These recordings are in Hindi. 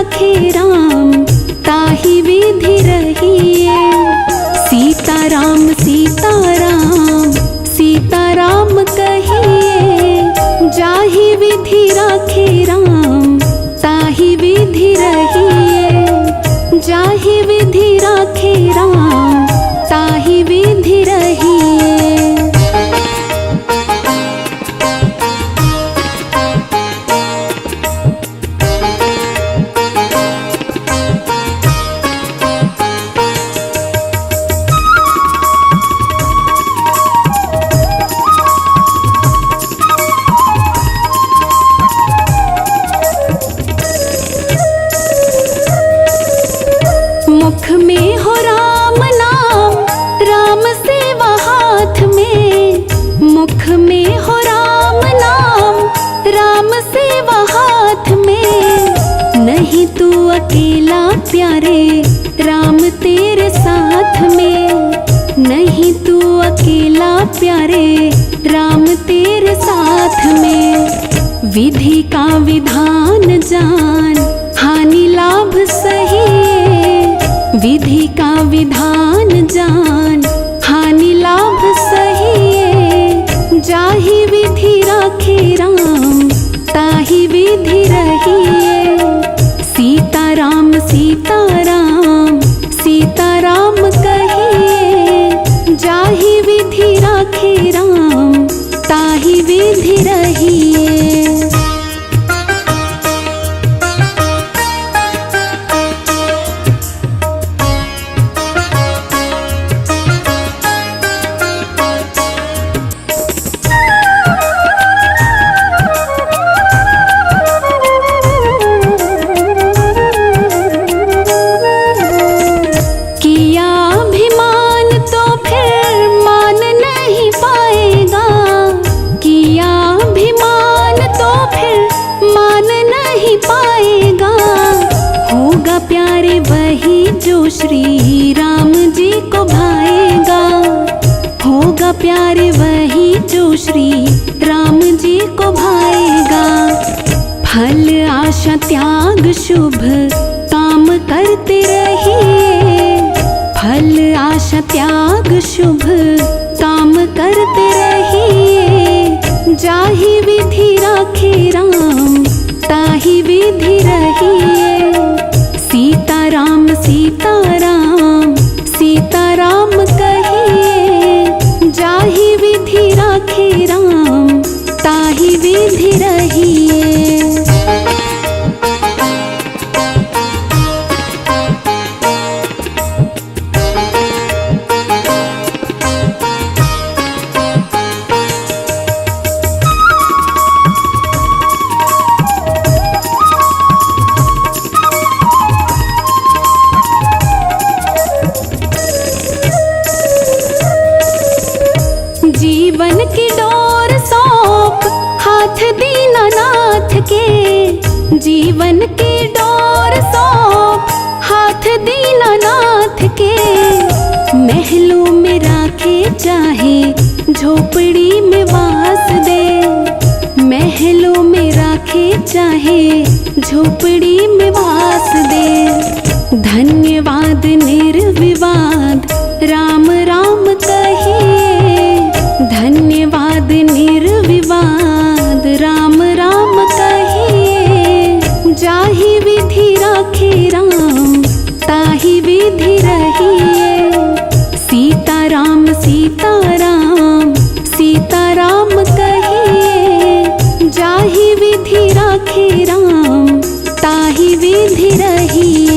राखे राम ताहि विधि रहिए। सीताराम सीताराम सीताराम कहिए, जाहि विधि राखे राम ताहि विधि रहिए। जाहि विधि राखे राम ताहि विधि रहिए। मुख में हो राम नाम, राम सेवा हाथ में। मुख में हो राम नाम, राम सेवा हाथ में। नहीं तू अकेला प्यारे, राम तेरे साथ में। नहीं तू अकेला प्यारे, राम तेरे साथ में। विधि का विधान जान, हानि लाभ सही। विधि का विधान जान, हानि लाभ सही। जाहि विधि राखे राम ताहि विधि रहिए। सीताराम सीताराम सीताराम कहिए, जाहि विधि राखे राम ताहि विधि रहिए। प्यारे वही जो श्री राम जी को भाएगा। होगा प्यारे वही जो श्री राम जी को भाएगा। फल आशा त्याग शुभ काम करते रहिए। फल आशा त्याग शुभ काम करते रहिए। जाहि विधि राखे राम ताहि विधि रहिए। सीताराम सीताराम सीताराम कहिए, जाहि विधि राखे राम ताहि विधि रहिए। जीवन की डोर सौंप हाथ दीनानाथ के। जीवन की डोर सौंप हाथ दीनानाथ के। महलों में राखे चाहे झोपड़ी में वास दे। महलों में राखे चाहे झोपड़ी में वास दे। धन्यवाद निर्विवाद राम राम कहिए। धन्यवाद निर्विवाद राम राम कहिए। जाहि विधि राखे राम ताहि विधि रहिए। सीताराम सीताराम सीताराम कहिए, जाहि विधि राखे राम ताहि विधि रहिए।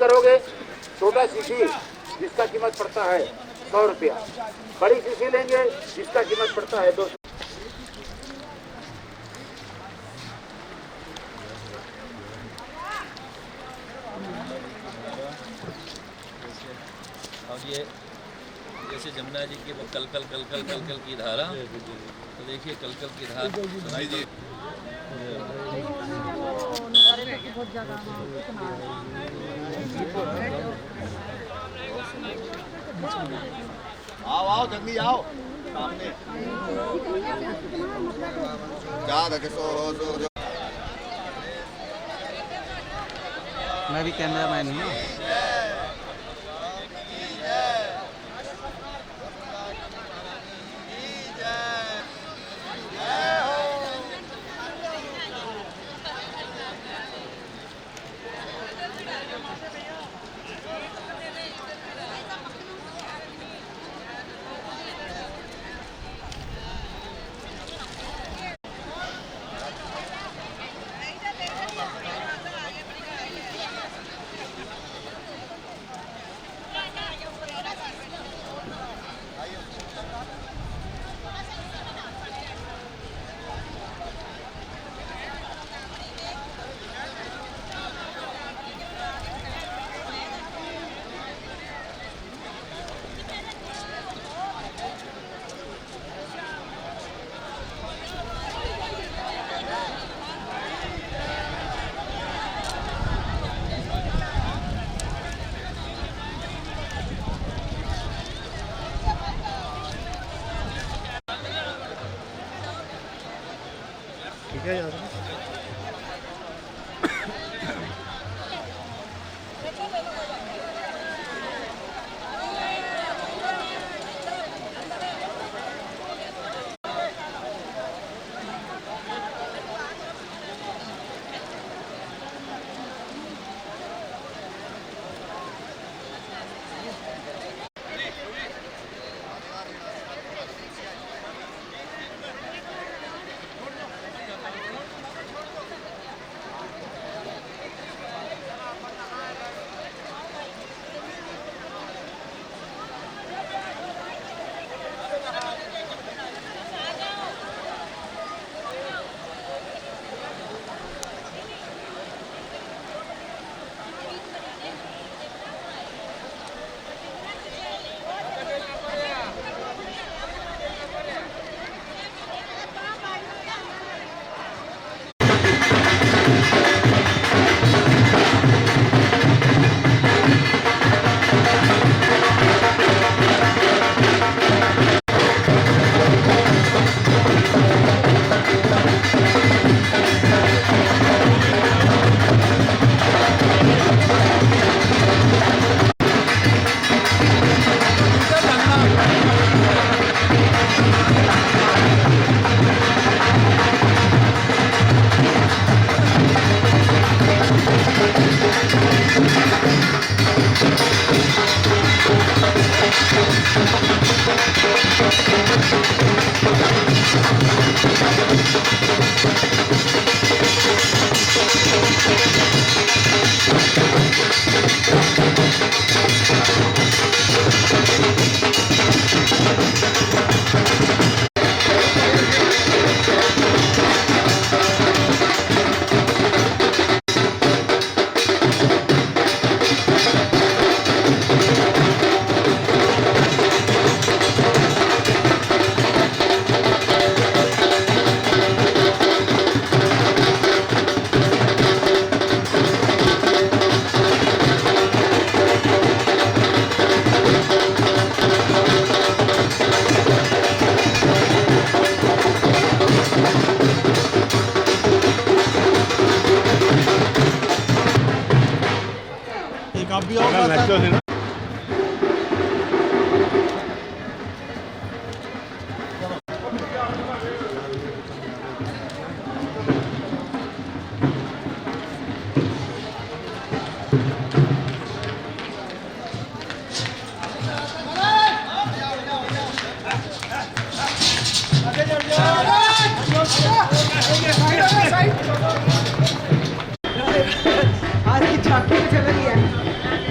करोगे, छोटा शीशी जिसका कीमत पड़ता है 100 रुपया, बड़ी शीशी लेंगे जिसका कीमत पड़ता है 200। अब ये जैसे जमुना जी की वो कल कल कल कल कल कल की धारा, तो देखिए कल कल की धारा सुनाई दे। आओ आओ जल्दी आओ सामने जा रखे सो मैं भी कैमरा मैन हूँ। ठीक है यार। आप भी आओ। आज की झांकी में चला गया।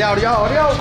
और जाओ और जाओ।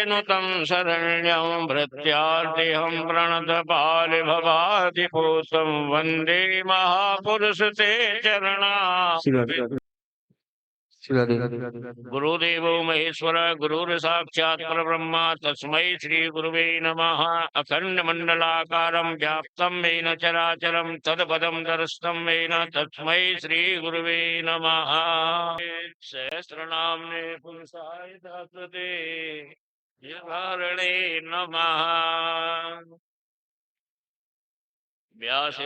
नुतं शरण्यं भृत्यार्तिहं प्रणतपालिभवादिभूतं वन्दे महापुरुष ते चरणा। गुरुदेवो महेश्वर गुरुर्साक्षात् परब्रह्म तस्मै श्री गुरुवे नमः। अखंड मंडलाकारं व्याप्तं येन चराचरं तत्पदं दर्शितं येन तस्मै श्री गुरुवे नमः। सहस्रनाम्ने पुरुषाय दासते यधारणे नमः। व्यास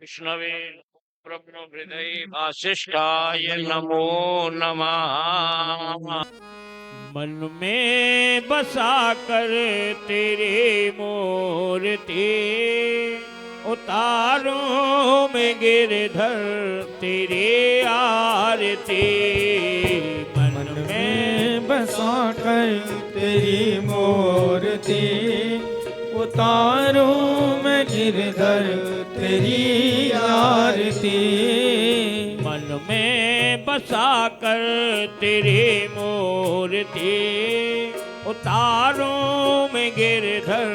विष्णवे प्रभृहृदय वासिष्ठाय नमो नमः। मन में बसा कर तेरे मूर्ति उतारूं मैं गिरधर तेरे आरती। मन में बसा कर तेरी मूर्ति उतारूं मैं गिरधर तेरी आरती। मन में बसा कर तेरी मूर्ति उतारूं मैं गिरधर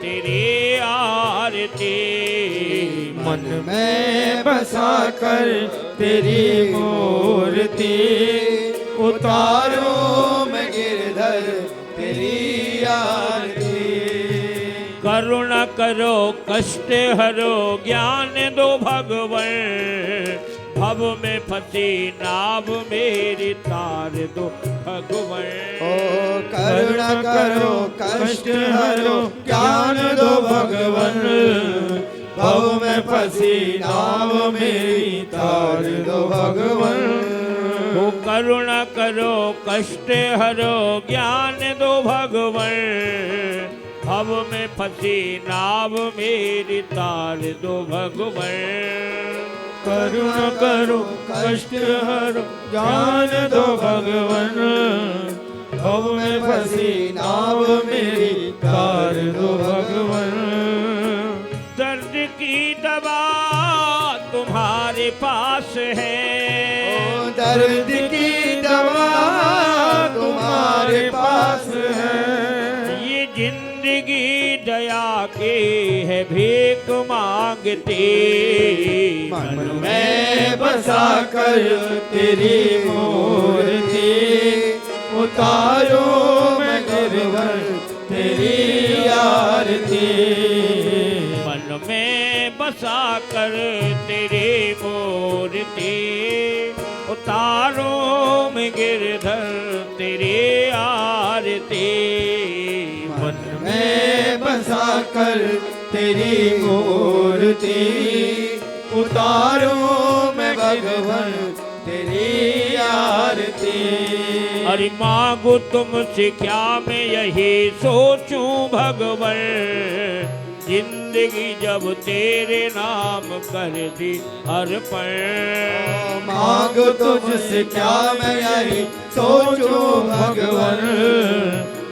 तेरी आरती। मन में बसा कर तेरी मूर्ति उतारूं मैं गिरधर तेरी आरती। करुणा करो कष्ट हरो ज्ञान दो भगवन भव में फंसी नाव मेरी तार दो भगवन। ओ करुणा करो कष्ट हरो ज्ञान दो भगवन। भव में फंसी नाव मेरी तार दो भगवन। ओ करुणा करो कष्ट हरो ज्ञान दो भगवन। भव में फंसी नाव मेरी तार दो भगवन। करुणा करो कष्ट हरो ज्ञान दो भगवन। भव में फंसी नाव मेरी तार दो भगवन। दर्द की दवा तुम्हारे पास है। ओ दर्द की दवा तुम्हारे पास है। ये जिंदगी दया के है भीख मांगते। मन में बसा कर तेरी मूर्ति उतारो मैं गिरवर तेरी आरती। मन में बसा कर तेरे मूर्ति उतारो में गिरधर तेरे आरती। मन मैं बसा कर तेरी मूर्ति उतारो मैं भगवन तेरी आरती। अरे मांगू तुमसे क्या मैं यही सोचूं भगवन। जिंदगी जब तेरे नाम कर दी अर्पण। मांग तुझसे क्या मैं यही सोचूं भगवन।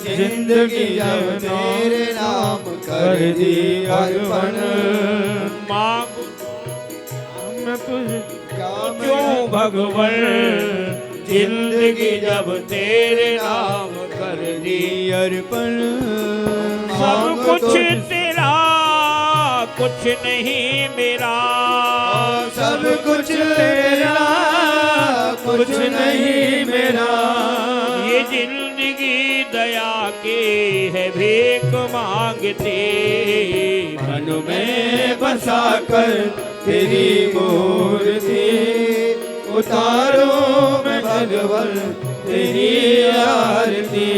जिंदगी जब तेरे नाम कर दी अर्पण। मांगू मैं तुझे क्या क्यों भगवन। जिंदगी जब तेरे नाम कर दी अर्पण। सब कुछ तेरा कुछ नहीं मेरा। सब कुछ तेरा कुछ नहीं मेरा। ये जिंदगी दया के है भीख मांगते। मन में बसा कर तेरी मूर्ति उतारो मैं भगवन तेरी आरती।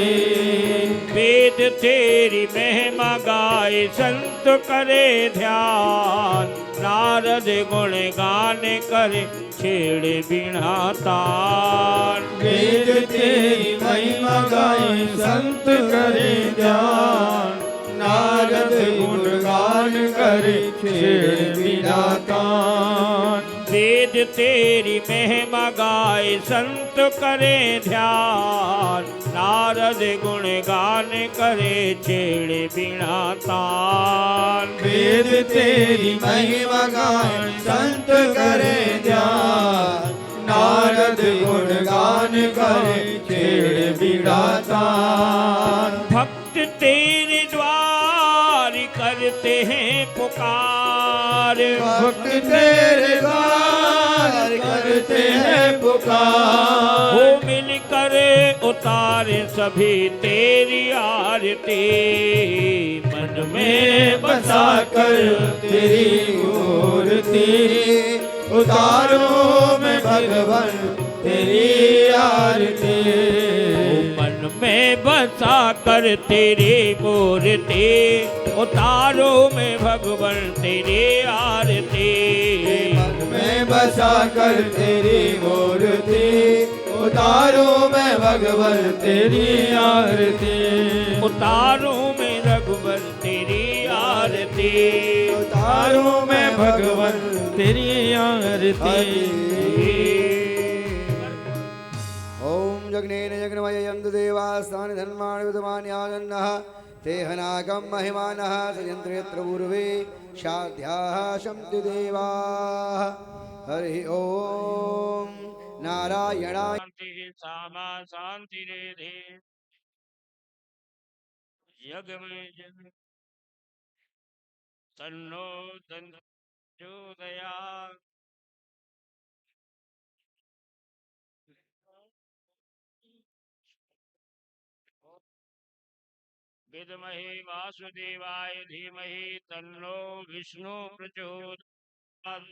वेद तेरी महिमा गाए संत करे ध्यान। नारद गुण गान करे छेड़े बिना तान। वेद तेरी महिमा गाए संत करे ध्यान। नारद गुण गान करे छेड़े बिना तान। वेद तेरी महिमा गाए संत करे ध्यान। नारद गुण गान करे छेड़े बिना तान। वेद तेरी महिमा गान संत करे ध्यान। नारद गुण गान करे छेड़ बिना तान। भक्त तेरे द्वार करते हैं पुकार। भक्त तेरे द्वार करते हैं पुकार। वो मिलकर उतारे सभी तेरी आरती। मन में बसा कर तेरी मूर्ति उतारो मैं भगवन तेरी आरती। मन में बसा कर तेरी मूर्ति उतारो मैं भगवन तेरी आरती। मन में बसा कर तेरी मूर्ति उतारो मैं भगवन तेरी आरती। उतारो मैं रघुवर तेरी आरती। उतारो मैं भगवन तेरी आरती। ओम जगनेन जगन्मय यन्तु देवास्तानि धर्माणि विद्यमानि आनन्दः तेहनागम महिमानः सयन्त्र यत्र पूर्वे शाध्याः शन्ति देवाः। हरि ओम नारायणाय शांति सामा शांति रेधे यज्ञ में जग तन्नो दया। विद्महे वासुदेवाय धीमहि तन्नो विष्णु प्रचोदयात्।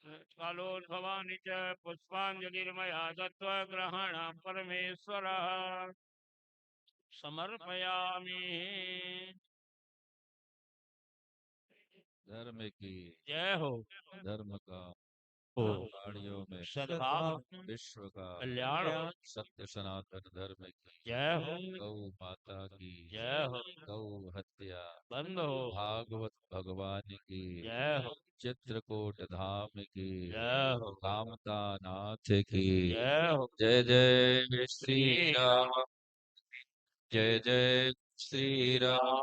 कालोद्भवानि च पुष्पाञ्जलिर्मया दत्त्वा ग्रहणं परमेश्वरः समर्पयामि। धर्म की जय हो। धर्म का हो प्राणियों में सद्भाव विश्व का कल्याण हो। सत्य सनातन धर्म की जय हो। गौ माता की जय हो। गौ हत्या बंद हो। भागवत भगवान की जय हो। चित्रकूट धाम की जय हो। कामता नाथ की जय हो। जय जय श्री राम जय जय श्री राम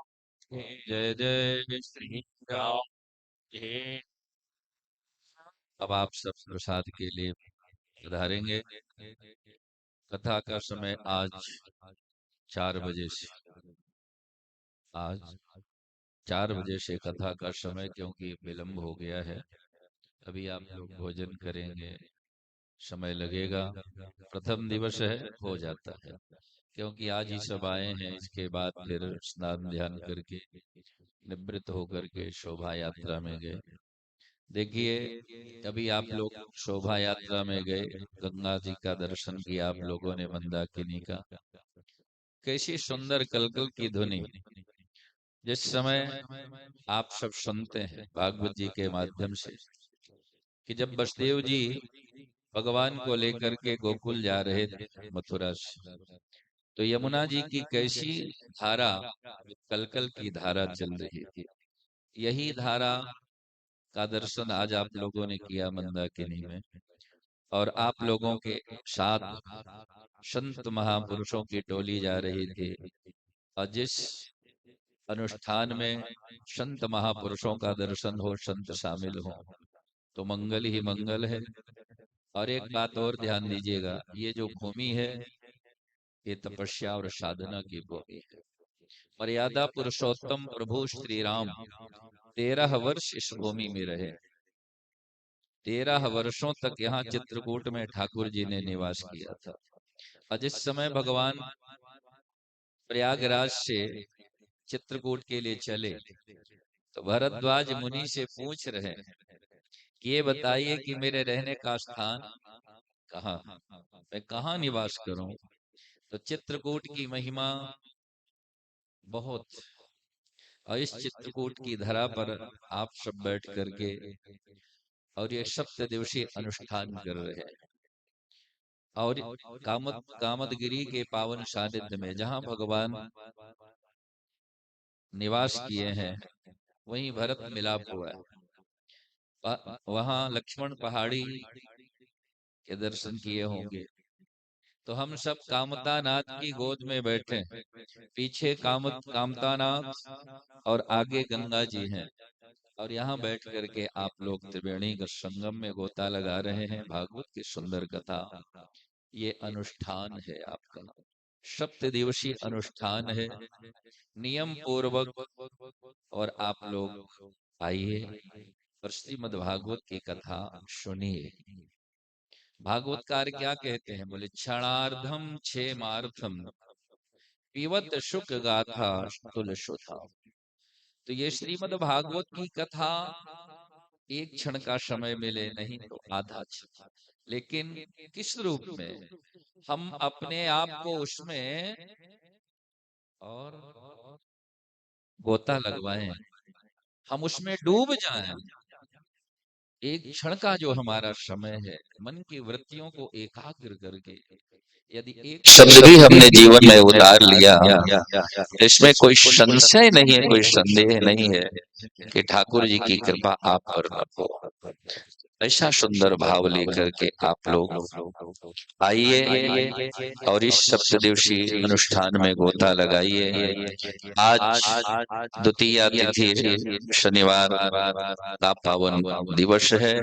जय जय श्री राम। जय। अब आप सब प्रसाद के लिए पधारेंगे। कथा का समय आज 4 बजे से आज 4 बजे से कथा का समय, क्योंकि विलंब हो गया है। अभी आप लोग भोजन करेंगे, समय लगेगा। प्रथम दिवस है, हो जाता है, क्योंकि आज ही सब आए हैं। इसके बाद फिर स्नान ध्यान करके निवृत्त होकर के शोभा यात्रा में गए। देखिए, अभी आप लोग शोभा यात्रा में गए, गंगा जी का दर्शन किया आप लोगों ने, मंदाकिनी का। कैसी सुंदर कलकल की ध्वनि जिस समय आप सब सुनते हैं भागवत जी के माध्यम से, कि जब वसुदेव जी भगवान को लेकर के गोकुल जा रहे थे मथुरा से, तो यमुना जी की कैसी धारा, कलकल की धारा चल रही थी। यही धारा का दर्शन आज आप लोगों ने किया मंदाकिनी में। और आप लोगों के साथ संत महापुरुषों की टोली जा रही थी। और जिस अनुष्ठान में संत महापुरुषों का दर्शन हो, संत शामिल हो, तो मंगल ही मंगल है। और एक बात और ध्यान दीजिएगा, ये जो भूमि है ये तपस्या और साधना की भूमि है। मर्यादा पुरुषोत्तम प्रभु श्री राम 13 वर्ष इस भूमि में रहे। 13 वर्षों तक यहाँ चित्रकूट में ठाकुर जी ने निवास किया था। और जिस समय भगवान प्रयागराज से चित्रकूट के लिए चले, तो भरद्वाज मुनि से पूछ रहे हैं कि ये बताइए कि मेरे रहने का स्थान कहाँ, मैं कहाँ निवास करूं। तो चित्रकूट की महिमा बहुत, और इस चित्रकूट की धरा पर आप सब बैठ करके और ये सप्त दिवसीय अनुष्ठान कर रहे हैं। और कामदगिरी के पावन सानिध्य में जहाँ भगवान निवास किए हैं, वहीं भरत मिलाप हुआ है। वहां लक्ष्मण पहाड़ी के दर्शन किए होंगे। तो हम सब कामता नाथ की गोद में बैठे, पीछे कामता नाथ और आगे गंगा जी हैं। और यहाँ बैठ करके आप लोग त्रिवेणी का संगम में गोता लगा रहे हैं। भागवत की सुंदर कथा, ये अनुष्ठान है आपका, सप्त दिवसीय अनुष्ठान है, नियम पूर्वक। और आप लोग आइए और श्रीमद् भागवत की कथा सुनिए। भागवतकार क्या कहते हैं, बोले क्षणार्धम क्षेमार्थम पीवत शुक गाथा तुल सुधा। तो ये श्रीमद् भागवत की कथा एक क्षण का समय मिले नहीं तो आधा क्षण, लेकिन किस रूप में हम अपने आप को उसमें और गोता लगवाएं, हम उसमें डूब जाएं। एक क्षण का जो हमारा समय है, मन की वृत्तियों को एकाग्र करके यदि एक शब्द भी हमने जीवन में उतार लिया, इसमें कोई संशय नहीं है, कोई संदेह नहीं है कि ठाकुर जी की कृपा आप पर न हो। ऐसा सुंदर भाव लेकर के आप लोग आइए और इस सप्त दिवसीय अनुष्ठान में गोता लगाइए। आज द्वितीया तिथि शनिवार का पावन दिवस है।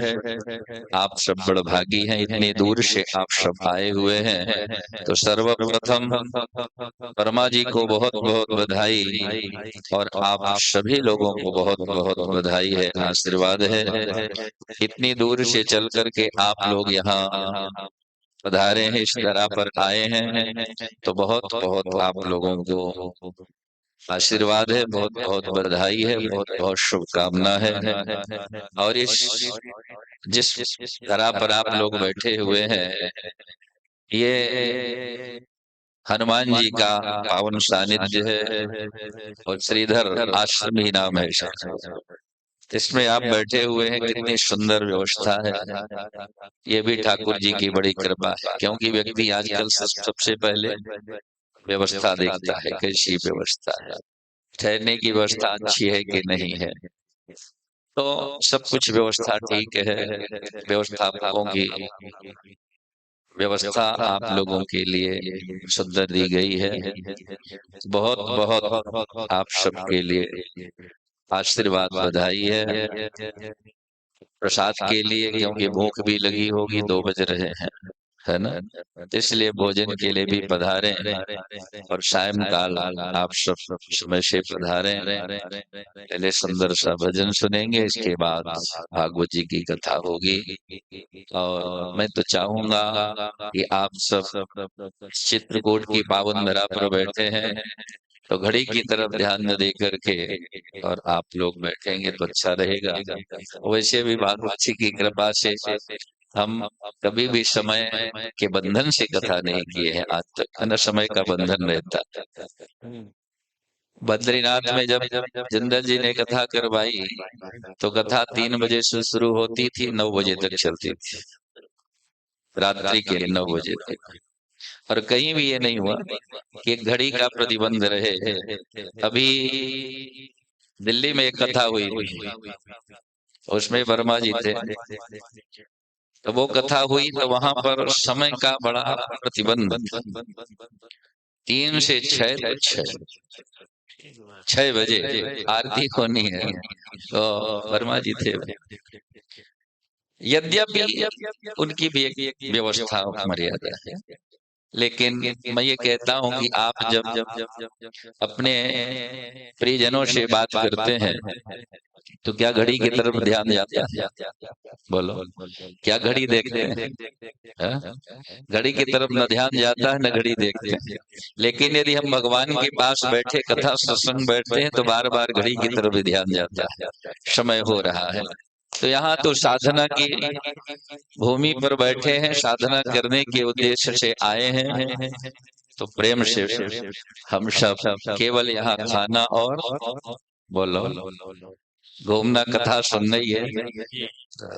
आप सब बड़भागी हैं, इतने दूर से आप सब आए हुए हैं। तो सर्वप्रथम वर्मा जी को बहुत बहुत बधाई, और आप सभी लोगों को बहुत बहुत बधाई है, आशीर्वाद है। इतनी दूर से चल करके आप लोग यहाँ पधारे हैं, इस तरह पर आए हैं, तो बहुत बहुत आप लोगों को आशीर्वाद है, बहुत बहुत बधाई है, बहुत बहुत शुभकामना है। और इस जिस धरा पर आप लोग बैठे हुए हैं, ये हनुमान जी का पावन सानिध्य है और श्रीधर आश्रम ही नाम है इसका। इसमें आप बैठे हुए हैं, कितनी सुंदर व्यवस्था है। ये भी ठाकुर जी की बड़ी कृपा है, क्योंकि व्यक्ति आजकल सबसे पहले व्यवस्था देखता है, कैसी व्यवस्था है, ठहरने की व्यवस्था अच्छी है कि नहीं है। तो सब कुछ व्यवस्था ठीक है, व्यवस्थापकों की व्यवस्था आप लोगों के लिए सुंदर दी गई है। बहुत बहुत आप सबके लिए आशीर्वाद, बधाई है प्रसाद के लिए, क्योंकि भूख भी लगी होगी, 2 बज रहे हैं, है ना। इसलिए भोजन के लिए भी पधारे और सायंकाल आप सब समय से पधारे। पहले सुंदर सा भजन सुनेंगे, इसके बाद भागवत जी की कथा होगी। और मैं तो चाहूंगा कि आप सब चित्रकूट की पावन धरा पर बैठे हैं, तो घड़ी की तरफ ध्यान न दे करके और आप लोग बैठेंगे तो अच्छा रहेगा। वैसे भी भागवत जी की कृपा से हम कभी भी समय के बंधन से कथा नहीं किए हैं आज तक, है ना। समय का बंधन रहता है। बद्रीनाथ में जब जिंदल जी ने कथा करवाई, तो कथा 3 बजे से शुरू होती थी, 9 बजे तक चलती थी, रात्रि के 9 बजे तक। और कहीं भी ये नहीं हुआ कि एक घड़ी का प्रतिबंध रहे। अभी दिल्ली में एक कथा हुई थी, उसमें वर्मा जी थे, तो वो कथा हुई तो वहां पर समय का बड़ा प्रतिबंध, 3 से 6 तक 6 बजे आरती होनी है, तो वर्मा जी थे। यद्यपि उनकी भी एक व्यवस्था मर्यादा है, लेकिन मैं ये कहता हूं कि आप जब अपने प्रियजनों से बात करते हैं, तो क्या घड़ी की तरफ ध्यान जाता है? बोलो, क्या घड़ी देखते हैं? घड़ी की तरफ न ध्यान जाता है, न घड़ी देखते हैं। लेकिन यदि हम भगवान के पास बैठे कथा सत्संग बैठते हैं, तो बार बार घड़ी की तरफ भी ध्यान जाता है, समय हो रहा है। तो यहाँ तो साधना की भूमि पर बैठे हैं, साधना करने के उद्देश्य से आए हैं, तो प्रेम से हम सब केवल यहाँ खाना और बोलो घूमना, कथा सुनना ही है,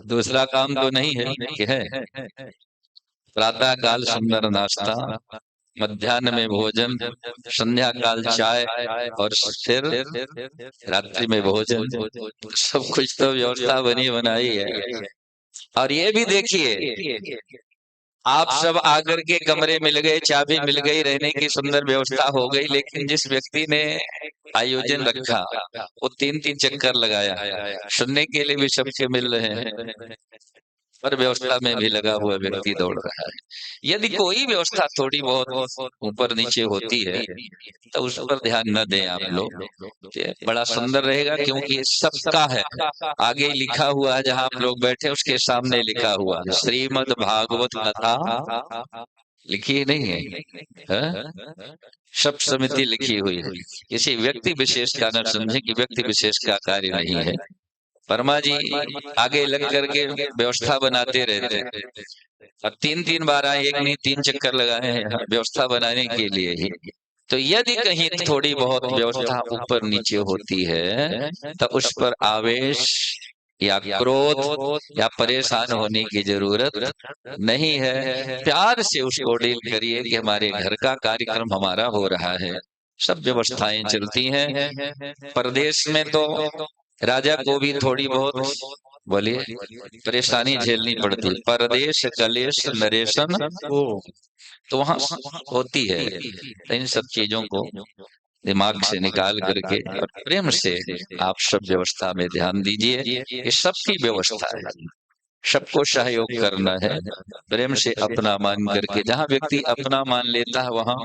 दूसरा काम तो नहीं है कि है। प्रातः काल सुंदर नाश्ता, मध्याह्न में भोजन, संध्या काल चाय और फिर रात्रि में भोजन, सब कुछ तो व्यवस्था बनी बनाई है। और ये भी देखिए, आप सब आकर के कमरे मिल गए, चाबी मिल गई, रहने की सुंदर व्यवस्था हो गई, लेकिन जिस व्यक्ति ने आयोजन रखा वो 3-3 चक्कर लगाया, सुनने के लिए भी सबके मिल रहे हैं, पर व्यवस्था में भी लगा हुआ व्यक्ति दौड़ रहा है। यदि कोई व्यवस्था थोड़ी बहुत ऊपर नीचे होती है, तो उस पर ध्यान न दें आप लोग, बड़ा सुंदर रहेगा, क्योंकि ये सबका है। आगे लिखा हुआ है, जहाँ आप लोग बैठे उसके सामने लिखा हुआ श्रीमद् भागवत कथा लिखी नहीं है, सब समिति लिखी हुई है। किसी व्यक्ति विशेष का न समझे कि व्यक्ति विशेष का कार्य नहीं है। वर्मा जी आगे लग करके व्यवस्था बनाते रहते, और 3-3 बार आए, एक नहीं 3 चक्कर लगाए हैं व्यवस्था बनाने के लिए ही। तो यदि कहीं थोड़ी बहुत व्यवस्था ऊपर नीचे होती है, तो उस पर आवेश या क्रोध या परेशान होने की जरूरत नहीं है। प्यार से उसको डील करिए कि हमारे घर का कार्यक्रम हमारा हो रहा है, सब व्यवस्थाएं चलती हैं। प्रदेश में तो राजा को भी थोड़ी बहुत बोलिए परेशानी झेलनी पड़ती, परदेश कलेश नरेशन तो वहां होती है। तो इन सब चीजों को दिमाग से निकाल करके और प्रेम से आप सब व्यवस्था में ध्यान दीजिए। ये सबकी व्यवस्था है, सबको सहयोग करना है, प्रेम से अपना मान करके। जहाँ व्यक्ति अपना मान लेता है वहां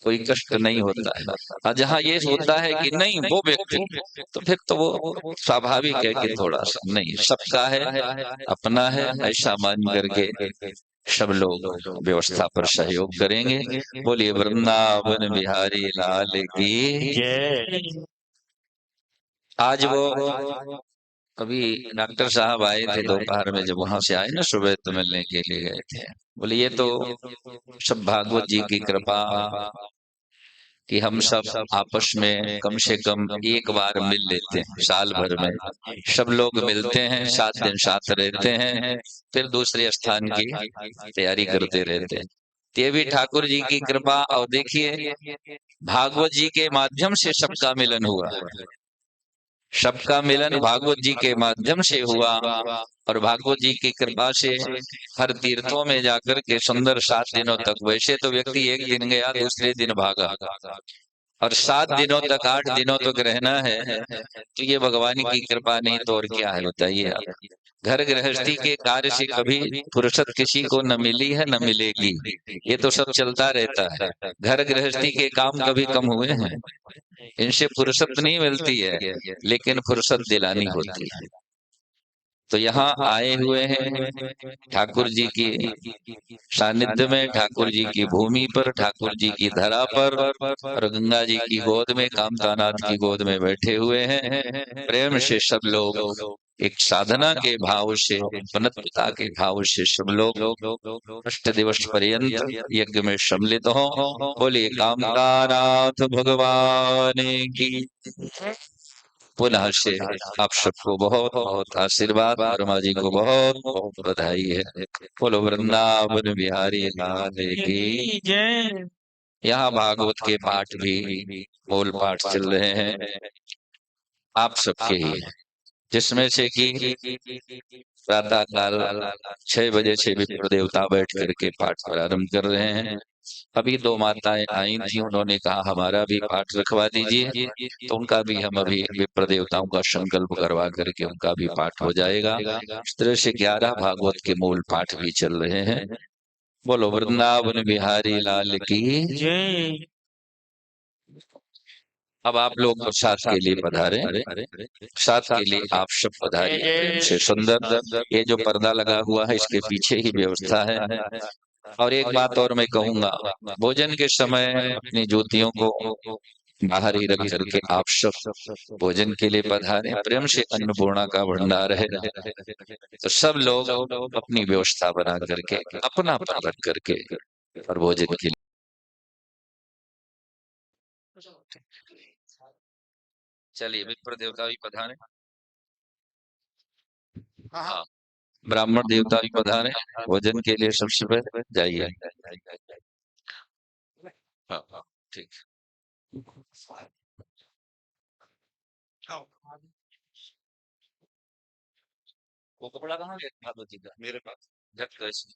कोई कष्ट नहीं होता है, और जहाँ ये होता है कि नहीं वो व्यक्ति, तो फिर तो वो स्वाभाविक है कि थोड़ा सा नहीं, सबका है अपना है, ऐसा मान करके सब लोग व्यवस्था पर सहयोग करेंगे। बोलिए वृंदावन बिहारी लाल की। आज वो अभी डॉक्टर साहब आए थे दोपहर में, जब वहां से आए ना सुबह तो मिलने के लिए गए थे। बोले ये तो सब भागवत जी की कृपा कि हम सब आपस में कम से कम एक बार मिल लेते हैं साल भर में। सब लोग मिलते हैं, 7 दिन साथ रहते हैं, फिर दूसरे स्थान की तैयारी करते रहते हैं। तो ये भी ठाकुर जी की कृपा। और देखिए भागवत जी के माध्यम से सबका मिलन हुआ, सबका मिलन भागवत जी के माध्यम से हुआ। और भागवत जी की कृपा से हर तीर्थों में जाकर के सुंदर 7 दिनों तक, वैसे तो व्यक्ति एक दिन गया दूसरे दिन भागा, और 7 दिनों तक 8 दिनों तक रहना है, तो ये भगवान की कृपा नहीं तो और क्या है बताइए आप। घर गृहस्थी के कार्य से कभी फुर्सत किसी को न मिली है न मिलेगी, ये तो सब चलता रहता है। घर गृहस्थी के काम कभी कम हुए हैं? इनसे फुर्सत नहीं मिलती है, लेकिन फुर्सत दिलानी होती है। तो यहाँ आए हुए हैं ठाकुर जी की सानिध्य में, ठाकुर जी की भूमि पर, ठाकुर जी की धरा पर, और गंगा जी की गोद में, कामतानाथ की गोद में बैठे हुए हैं। प्रेम से सब लोग एक साधना के भाव से, पनतता के भाव से सब लोग अष्ट दिवस पर्यंत यज्ञ में सम्मिलित हों। बोलिए कामतानाथ भगवान की। पुनः से आप सबको बहुत बहुत आशीर्वाद, वर्मा जी को बहुत बहुत बधाई है। बोलो वृंदावन बिहारी लाल की जय। यहाँ भागवत के पाठ भी मूल पाठ चल रहे हैं, आप सबके ही हैं, जिसमें से कि प्रातः काल 6 बजे से विप्र देवता बैठ करके पाठ प्रारंभ कर रहे हैं। अभी 2 माताएं आई थी, उन्होंने कहा हमारा भी पाठ रखवा दीजिए, तो उनका भी हम अभी विप्र देवताओं का संकल्प करवा करके उनका भी पाठ हो जाएगा। इस तरह से 11 भागवत के मूल पाठ भी चल रहे हैं। बोलो वृंदावन बिहारी लाल की जय। अब आप लोग प्रसाद के लिए पधारे, प्रसाद के लिए आप सब पधारिए से। सुंदर ये जो पर्दा लगा हुआ है इसके पीछे ही व्यवस्था है। और एक बात और मैं कहूंगा, भोजन के समय अपनी ज्योतियों को बाहर ही रख करके आप सब भोजन के लिए पधारे। प्रेम से अन्नपूर्णा का भंडार है, तो सब लोग अपनी व्यवस्था बना करके अपना पर रख करके और भोजन के लिए। चलिए विप्र देवता भी पधारे, हाँ ब्राह्मण देवता भी पधारे भोजन के लिए। सबसे पहले जाइए, हाँ हाँ ठीक। वो कपड़ा कहाँ गया भागवत जी का? मेरे पास झट कैसे